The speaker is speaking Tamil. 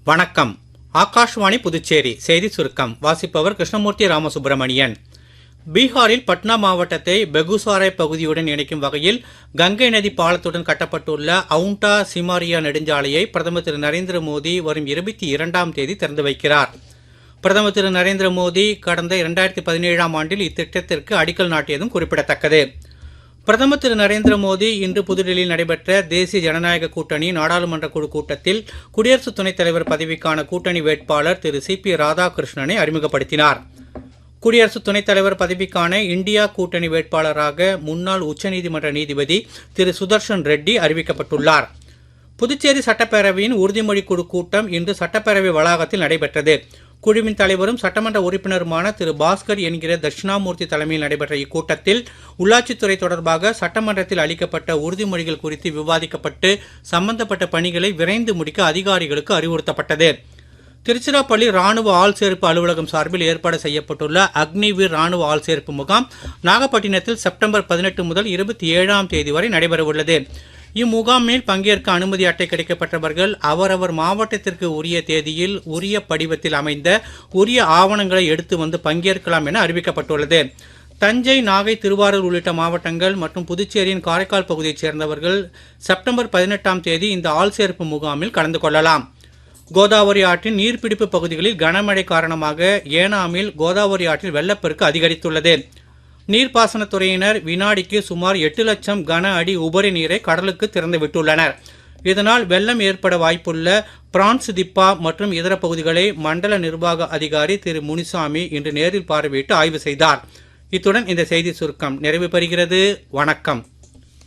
வணக்கம். ஆகாஷ்வாணி புதுச்சேரி செய்தி சுருக்கம் வாசிப்பவர் கிருஷ்ணமூர்த்தி ராமசுப்பிரமணியன். பீகாரில் பட்னா மாவட்டத்தை பெகுசாராய் பகுதியுடன் இணைக்கும் வகையில் கங்கை நதி பாலத்துடன் கட்டப்பட்டுள்ள அவுண்டா சிமாரியா நெடுஞ்சாலையை பிரதமர் திரு நரேந்திர மோடி வரும் 22ஆம் தேதி திறந்து வைக்கிறார். பிரதமர் திரு நரேந்திர மோடி கடந்த 2017ஆம் ஆண்டில் இத்திட்டத்திற்கு அடிக்கல் நாட்டியதும் குறிப்பிடத்தக்கது. பிரதமர் திரு நரேந்திர மோடி இன்று புதுடெல்லியில் நடைபெற்ற தேசிய ஜனநாயக கூட்டணி நாடாளுமன்ற குழு கூட்டத்தில் குடியரசு துணைத் தலைவர் பதவிக்கான கூட்டணி வேட்பாளர் திரு சி.பி. ராதாகிருஷ்ணனை அறிமுகப்படுத்தினார். குடியரசு துணைத் தலைவர் பதவிக்கான இந்தியா கூட்டணி வேட்பாளராக முன்னாள் உச்சநீதிமன்ற நீதிபதி திரு சுதர்ஷன் ரெட்டி அறிவிக்கப்பட்டுள்ளார். புதுச்சேரி சட்டப்பேரவையின் உறுதிமொழி குழு கூட்டம் இன்று சட்டப்பேரவை வளாகத்தில் நடைபெற்றது. குழுவின் தலைவரும் சட்டமன்ற உறுப்பினருமான திரு பாஸ்கர் என்கிற தட்சிணாமூர்த்தி தலைமையில் நடைபெற்ற இக்கூட்டத்தில் உள்ளாட்சித்துறை தொடர்பாக சட்டமன்றத்தில் அளிக்கப்பட்ட உறுதிமொழிகள் குறித்து விவாதிக்கப்பட்டு சம்பந்தப்பட்ட பணிகளை விரைந்து முடிக்க அதிகாரிகளுக்கு அறிவுறுத்தப்பட்டது. திருச்சிராப்பள்ளி ராணுவ ஆள்சேர்ப்பு அலுவலகம் சார்பில் ஏற்பாடு செய்யப்பட்டுள்ள அக்னிவீர் ராணுவ ஆள்சேர்ப்பு முகாம் நாகப்பட்டினத்தில் செப்டம்பர் 18 முதல் 27ஆம் தேதி வரை நடைபெறவுள்ளது. இம்முகாமில் பங்கேற்க அனுமதி அட்டை கிடைக்கப்பட்டவர்கள் அவரவர் மாவட்டத்திற்கு உரிய தேதியில் உரிய படிவத்தில் அமைந்த உரிய ஆவணங்களை எடுத்து வந்து பங்கேற்கலாம் என அறிவிக்கப்பட்டுள்ளது. தஞ்சை, நாகை, திருவாரூர் உள்ளிட்ட மாவட்டங்கள் மற்றும் புதுச்சேரியின் காரைக்கால் பகுதியைச் சேர்ந்தவர்கள் செப்டம்பர் 18ஆம் தேதி இந்த ஆள்சேர்ப்பு முகாமில் கலந்து கொள்ளலாம். கோதாவரி ஆற்றின் நீர்பிடிப்பு பகுதிகளில் கனமழை காரணமாக ஏனாமில் கோதாவரி ஆற்றில் வெள்ளப்பெருக்கு அதிகரித்துள்ளது. நீர்ப்பாசனத்துறையினர் வினாடிக்கு சுமார் 8 லட்சம் கன அடி உபரி நீரை கடலுக்கு திறந்து விட்டுள்ளனர். இதனால் வெள்ளம் ஏற்பட வாய்ப்புள்ள பிரான்ஸ் திப்பா மற்றும் இதர பகுதிகளை மண்டல நிர்வாக அதிகாரி திரு முனிசாமி இன்று நேரில் பார்வையிட்டு ஆய்வு செய்தார். இத்துடன் இந்த செய்தி சுருக்கம் நிறைவு பெறுகிறது. வணக்கம்.